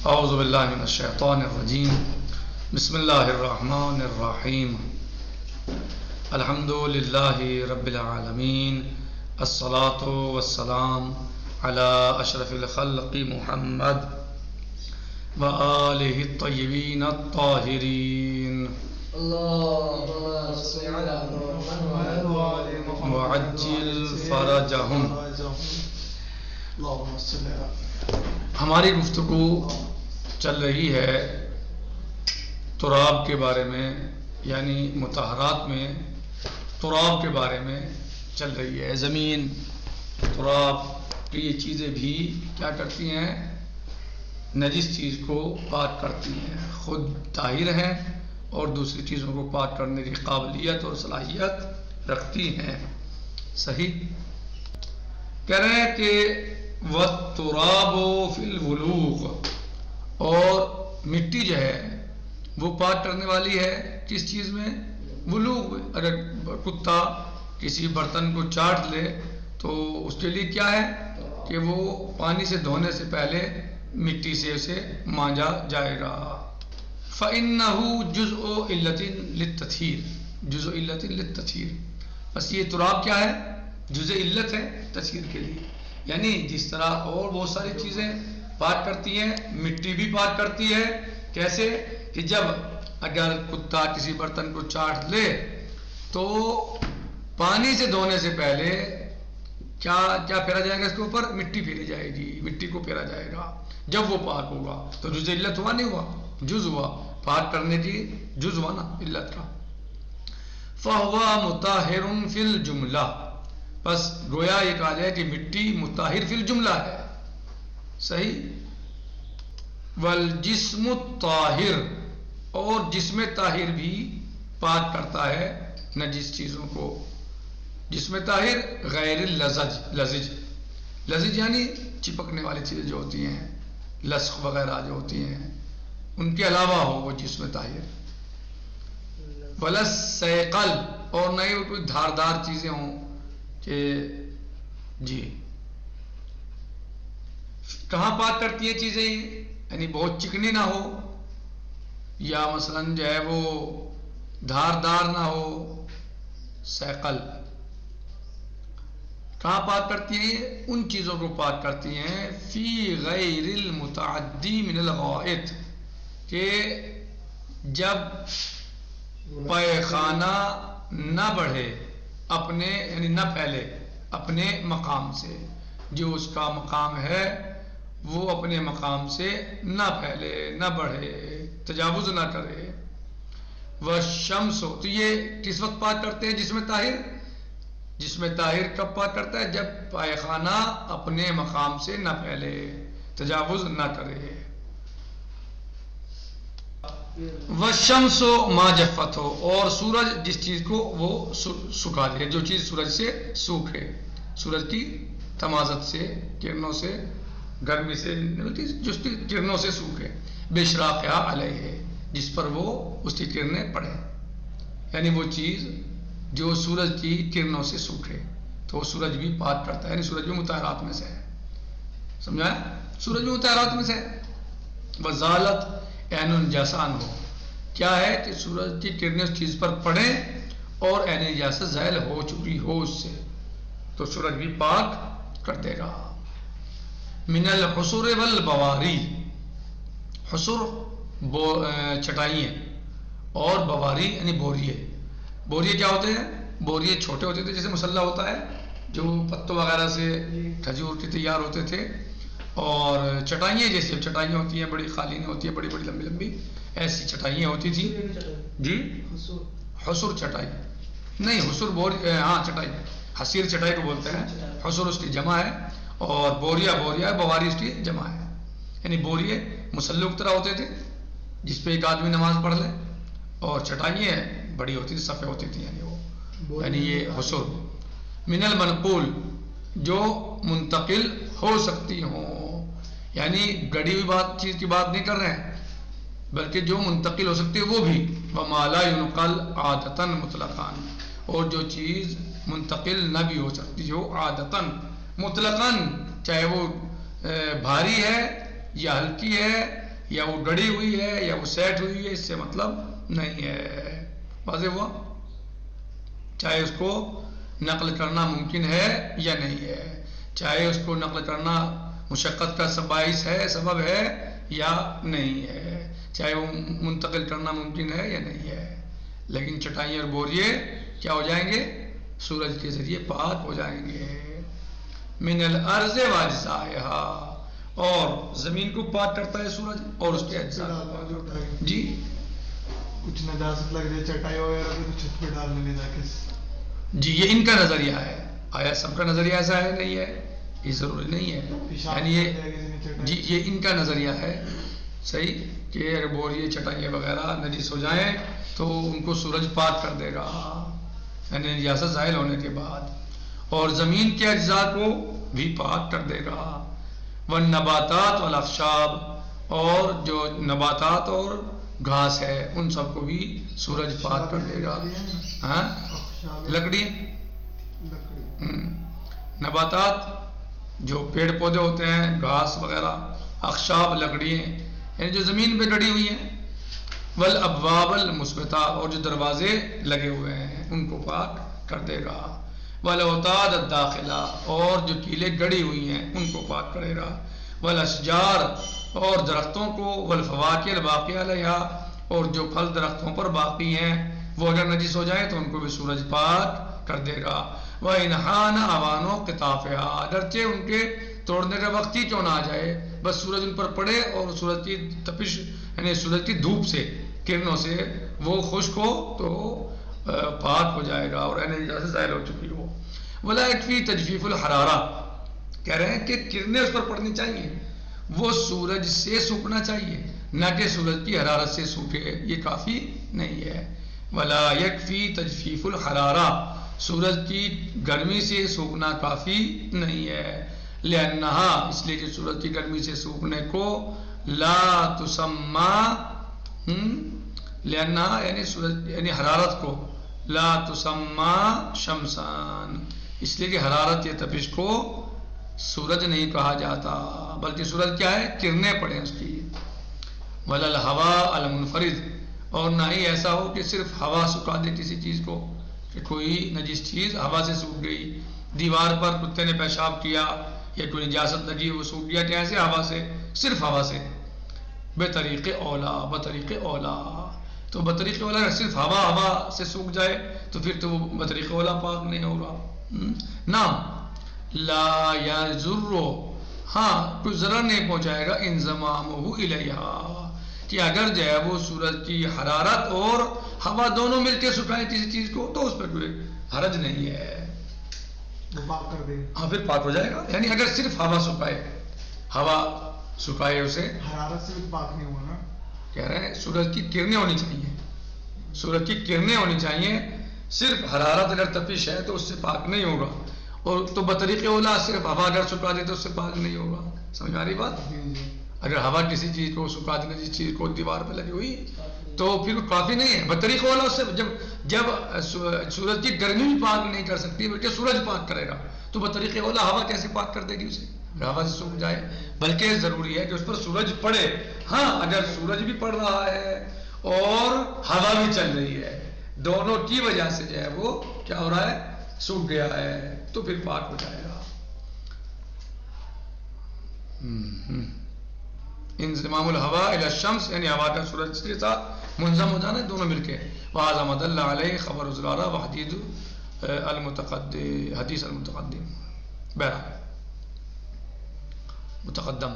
اعوذ باللہ من الشیطان الرجیم بسم اللہ الرحمن الرحیم الحمد للہ رب العالمین الصلاة والسلام علی اشرف الخلق محمد وآلہ الطیبین الطاہرین اللهم صل على محمد وعجل فرجہم. اللهم صل على. ہماری گفتگو چل رہی ہے تراب کے بارے میں، یعنی مطہرات میں تراب کے بارے میں چل رہی ہے. زمین، تراب کی یہ چیزیں بھی کیا کرتی ہیں؟ نجس چیز کو پاک کرتی ہیں، خود طاہر ہیں اور دوسری چیزوں کو پاک کرنے کی قابلیت اور صلاحیت رکھتی ہیں. صحیح کہہ رہے ہیں کہ وَالتُّرَابُ فِي الْوُلُوغِ، اور مٹی جو ہے وہ پاک کرنے والی ہے کس چیز میں؟ ولوغ. اگر کتا کسی برتن کو چاٹ لے تو اس کے لیے کیا ہے کہ وہ پانی سے دھونے سے پہلے مٹی سے اسے مانجا جائے گا. فَإِنَّهُ جُزْءُ عِلَّةٍ لِلتَّطْهِيرِ، جزء علت للتطہیر. بس یہ تراب کیا ہے؟ جزء علت ہے تطہیر کے لیے. یعنی جس طرح اور بہت ساری چیزیں پاک کرتی ہیں، مٹی بھی پاک کرتی ہے. کیسے کہ جب اگر کتا کسی برتن کو چاٹ لے تو پانی سے دھونے سے پہلے کیا پھیرا جائے گا؟ اس کے اوپر مٹی پھیری جائے گی، مٹی کو پھیرا جائے گا. جب وہ پاک ہوگا تو جزء علت ہوا نہیں ہوا؟ جز ہوا، پاک کرنے کی جز ہوا نا علت کا. فَهُوَ مُطَهِّرٌ فِي الْجُمْلَةِ، بس گویا یہ کہا جائے کہ مٹی مطہر فی الجملہ ہے. صحیح. والجسم الطاہر، اور جسم طاہر بھی پاک کرتا ہے نجس چیزوں کو. جسم طاہر غیر اللزج، لزج یعنی چپکنے والی چیزیں جو ہوتی ہیں، لصق وغیرہ جو ہوتی ہیں، ان کے علاوہ ہو وہ جسم طاہر. وَلَسَّيْقَلْ، اور نہ ہی کوئی دھاردار چیزیں ہوں کہ جی کہاں پاک کرتی ہیں چیزیں، یعنی بہت چکنی نہ ہو یا مثلا جو ہے وہ دھاردار نہ ہو. سیقل کہاں پاک کرتی ہیں؟ ان چیزوں کو پاک کرتی ہیں فی غیر المتعدی من الغائط، کہ جب پیخانہ نہ بڑھے اپنے، یعنی نہ پھیلے اپنے مقام سے. جو اس کا مقام ہے وہ اپنے مقام سے نہ پھیلے، نہ بڑھے، تجاوز نہ کرے. وَالشَّمْسُ، تو یہ کس وقت پاک کرتے ہیں جسم طاہر؟ جسم طاہر کب پاک کرتا ہے؟ جب پائخانہ اپنے مقام سے نہ پھیلے، تجاوز نہ کرے. وَالشَّمْسُ مَا جَفَّتْ، اور سورج جس چیز کو وہ سکھا دے، جو چیز سورج سے سوکھے، سورج کی تمازت سے، کرنوں سے، گرمی سے، جو اس کی کرنوں سے سوکھے. بِإِشْرَاقِهَا عَلَيْهِ، جس پر وہ اس کی کرنیں پڑیں. یعنی وہ چیز جو سورج کی کرنوں سے سوکھے تو وہ سورج بھی پاک کرتا ہے. یعنی سورج بھی مطہرات میں سے ہے. سمجھا ہے؟ سورج بھی مطہرات میں سے ہے. وَزَالَتْ عین النجاسہ ہو، کیا ہے کہ سورج کی کرنیں اس چیز پر پڑیں اور عین نجاست زائل ہو چکی ہو اس سے، تو سورج بھی پاک کر دے گا. من الحصر والبواری، حصر چٹائیاں اور بواری یعنی بوریے. بوریے کیا ہوتے ہیں؟ بوریے چھوٹے ہوتے تھے جیسے مسلح ہوتا ہے، جو پتوں وغیرہ سے کھجور کے تیار ہوتے تھے. اور چٹائیاں جیسے چٹائیاں ہوتی ہیں، بڑی قالینیں ہوتی ہیں، بڑی بڑی لمبی لمبی، ایسی چٹائیاں ہوتی تھیں. جی حصر چٹائی نہیں، حصر ہاں چٹائی، حصیر چٹائی کو بولتے ہیں. حصر اس کی جمع ہے اور بوریا بواری اس کی جمع ہے. یعنی بوریے مسلح کی طرح ہوتے تھے جس پہ ایک آدمی نماز پڑھ لے، اور چٹائیاں بڑی ہوتی تھی، صفحے ہوتی تھیں. یعنی وہ، یعنی یہ حصر. من المنقول، جو منتقل ہو سکتی ہوں، یعنی گڑی ہوئی چیز کی بات نہیں کر رہے ہیں بلکہ جو منتقل ہو سکتی ہے وہ بھی. وَمَا لَا يُنْقَلْ عَادَةً مُطْلَقًا، اور جو چیز منتقل نہ بھی ہو سکتی ہو عادتاً مطلقاً، چاہے وہ بھاری ہے یا ہلکی ہے یا وہ گڑی ہوئی ہے یا وہ سیٹ ہوئی ہے، اس سے مطلب نہیں ہے. واضح ہوا؟ چاہے اس کو نقل کرنا ممکن ہے یا نہیں ہے، چاہے اس کو نقل کرنا مشقت کا باعث ہے، سبب ہے یا نہیں ہے، چاہے وہ منتقل کرنا ممکن ہے یا نہیں ہے، لیکن چٹائیاں اور بوریے کیا ہو جائیں گے؟ سورج کے ذریعے پاک ہو جائیں گے. من الارض واجزائها، اور زمین کو پاک کرتا ہے سورج اور اس کے اجزاء. جی کچھ نجاست لگ جائے چٹائی وغیرہ پہ تو چھت پہ ڈالنے نہیں جا جی یہ ان کا نظریہ ہے. آیا سب کا نظریہ ایسا ہے؟ نہیں ہے، یہ ضروری نہیں ہے. یعنی یہ جی یہ ان کا نظریہ ہے، صحیح، کہ اگر بوریے چٹائیاں وغیرہ نجس ہو جائیں تو ان کو سورج پاک کر دے گا، یعنی نجاست ظاہر ہونے کے بعد، اور زمین کے اجزاء کو بھی پاک کر دے گا. والنباتات والاخشاب، اور جو نباتات اور گھاس ہے ان سب کو بھی سورج پاک کر دے گا. ہاں لکڑی، نباتات جو پیڑ پودے ہوتے ہیں، گھاس وغیرہ، اخشاب لکڑی یعنی جو زمین پہ گڑی ہوئی ہیں. والابواب المثبتہ، اور جو دروازے لگے ہوئے ہیں ان کو پاک کر دے گا. والاوتاد الداخلہ، اور جو کیلیں گڑی ہوئی ہیں ان کو پاک کرے گا. والاشجار، اور درختوں کو. والفواکہ الباقیہ علیہا، اور جو پھل درختوں پر باقی ہیں وہ اگر نجس ہو جائیں تو ان کو بھی سورج پاک کر دے گا. وَإِنْ حَانَ أَوَانُ قِطَافِهَا، اگرچہ ان کے توڑنے کا وقت ہی کیوں نہ آ جائے، بس سورج ان پر پڑے اور سورج کی تپش یعنی سورج کی دھوپ سے، کرنوں سے وہ خشک ہو تو پاک ہو جائے گا اور نجاست ظاہر ہو چکی ہو. وَلَا يَكْفِي تَجْفِيفُ الْحَرَارَةِ، کہہ رہے ہیں کہ کرنیں اس پر پڑنی چاہیے، وہ سورج سے سوکھنا چاہیے، نہ کہ سورج کی حرارت سے سوکھے، یہ کافی نہیں ہے. وَلَا يَكْفِي تَجْفِيفُ الْحَرَارَةِ، سورج کی گرمی سے سوکھنا کافی نہیں ہے. لِأَنَّهَا، اس لیے کہ سورج کی گرمی سے سوکھنے کو لا تسمى لِأَنَّهَا یعنی سورج یعنی حرارت کو لا تسمى شمسان، اس لیے کہ حرارت یا تپش کو سورج نہیں کہا جاتا، بلکہ سورج کیا ہے؟ کرنیں پڑیں اس کی. وَلَا الْهَوَاءُ الْمُنْفَرِدُ، اور نہ ہی ایسا ہو کہ صرف ہوا سکھا دے کسی چیز کو، کہ کوئی نجس چیز ہوا سے سوکھ گئی، دیوار پر کتے نے پیشاب کیا یا کوئی نجاست لگی وہ سوکھ گیا، کیسے؟ ہوا سے، صرف ہوا سے. بطریق اولا، بطریق اولا، تو بطریق اولا اگر صرف ہوا سے سوکھ جائے تو پھر تو وہ بطریق اولا پاک نہیں ہوگا. نہ لا یضر، ہاں کوئی ضرر نہیں پہنچائے گا، انضمامہ الیہا، کہ اگر جو ہے وہ سورج کی حرارت اور ہوا دونوں مل کے سکھائیں کسی چیز کو تو اس پہ کوئی حرج نہیں ہے، پاک کر دے. ہاں پھر پاک ہو جائے گا. یعنی اگر صرف ہوا سکھائے، ہوا سکھائے اسے، حرارت سے بھی پاک نہیں ہوا نا. کہہ رہے ہیں سورج کی کرنیں ہونی چاہیے، سورج کی کرنیں ہونی چاہیے، صرف حرارت اگر تپش ہے تو اس سے پاک نہیں ہوگا، اور تو بطریق اولا صرف ہوا اگر سکھا دے تو اس سے پاک نہیں ہوگا. سمجھ آ رہی بات؟ اگر ہوا کسی چیز کو سکھا دے، جس چیز کو دیوار پہ لگی ہوئی تو پھر وہ کافی نہیں ہے. بطریق اولا اس سے جب سورج کی گرمی بھی پاک نہیں کر سکتی بلکہ سورج پاک کرے گا، تو بطریق اولا ہوا کیسے پاک کر دے گی اسے؟ ہوا سے سوکھ جائے. بلکہ ضروری ہے کہ اس پر سورج پڑے. ہاں اگر سورج بھی پڑ رہا ہے اور ہوا بھی چل رہی ہے، دونوں کی وجہ سے جو ہے وہ کیا ہو رہا ہے؟ سوکھ گیا ہے، تو پھر پاک ہو جائے گا. انضمام الہوا الی الشمس، یعنی ہوا کا سورج کے ساتھ منظم ہو جانا، دونوں مل کے. وَهَذَا مَا دَلَّ عَلَيْهِ خَبَرُ زُرَارَةَ حدیث المتقدم. بہرحال متقدم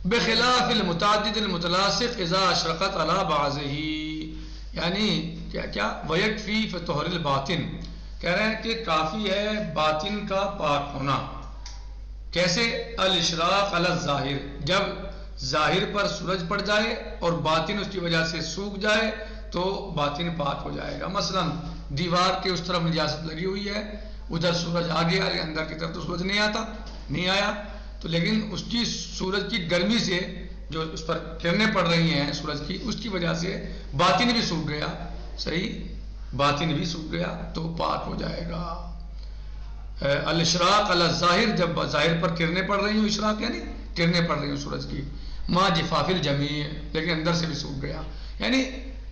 بخلاف المتعدد المتلاصق اذا اشرقت على بعضه، یعنی کیا ویکفی فی طہر الباطن، کہہ رہے ہیں کہ کافی ہے باطن کا پاک ہونا. کیسے؟ الاشراق علی الظاہر، جب ظاہر پر سورج پڑ جائے اور باطن اس کی وجہ سے سوکھ جائے تو باطن پاک ہو جائے گا. مثلا دیوار کے اس طرف نجاست لگی ہوئی ہے، ادھر سورج آ گیا، اندر کی طرف تو سورج نہیں آیا، تو لیکن اس کی سورج کی گرمی سے جو اس پر کرنیں پڑ رہی ہیں سورج کی، اس کی وجہ سے باطن بھی سوکھ گیا. صحیح، باطن بھی سوکھ گیا تو پاک ہو جائے گا. الاشراق علی الظاہر، جب ظاہر پر کرنیں پڑ رہی ہوں، اشراق یعنی کرنیں پڑ رہی ہوں سورج کی. ما جفاف الجمیع، لیکن اندر سے بھی سوکھ گیا. یعنی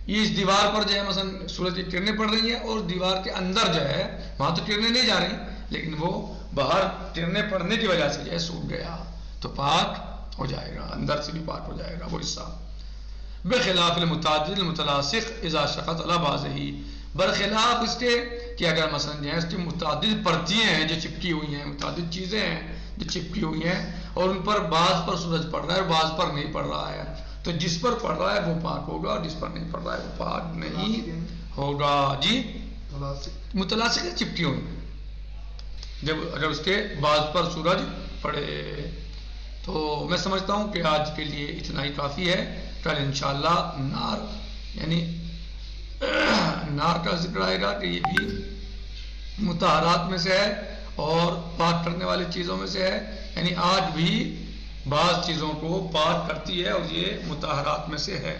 یہ اس دیوار پر جو ہے مثلا سورج کی کرنیں پڑ رہی ہیں اور دیوار کے اندر جو ہے وہاں تو کرنیں نہیں جا رہی لیکن وہ باہر کرنیں پڑنے کی وجہ سے جو ہے سوکھ گیا تو پاک ہو جائے گا، اندر سے بھی پاک ہو جائے گا وہ حصہ. بخلاف المتعدد المتلاصق اذا شقت علی بعضہ، برخلاف اس کے کہ اگر مثلا جو ہے اس کی متعدد پرتیں ہیں جو چپکی ہوئی ہیں، متعدد چیزیں ہیں جو چپکی ہوئی ہیں اور ان پر بعض پر سورج پڑ رہا ہے اور بعض پر نہیں پڑ رہا ہے، تو جس پر پڑ رہا ہے وہ پاک ہوگا اور جس پر نہیں پڑ رہا ہے وہ پاک نہیں ہوگا. جی متلاصق چپکی ہوئی جب اگر اس کے بعض پر سورج پڑے. تو میں سمجھتا ہوں کہ آج کے لیے اتنا ہی کافی ہے. کل انشاءاللہ نار یعنی نار کا ذکر آئے گا کہ یہ بھی مطہرات میں سے ہے اور پاک کرنے والی چیزوں میں سے ہے. یعنی آج بھی بعض چیزوں کو پاک کرتی ہے اور یہ مطہرات میں سے ہے.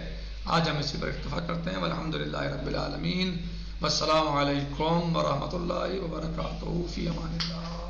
آج ہم اسی پر اکتفا کرتے ہیں. والحمدللہ رب العالمین، والسلام علیکم ورحمۃ اللہ وبرکاتہ. فی امان اللہ.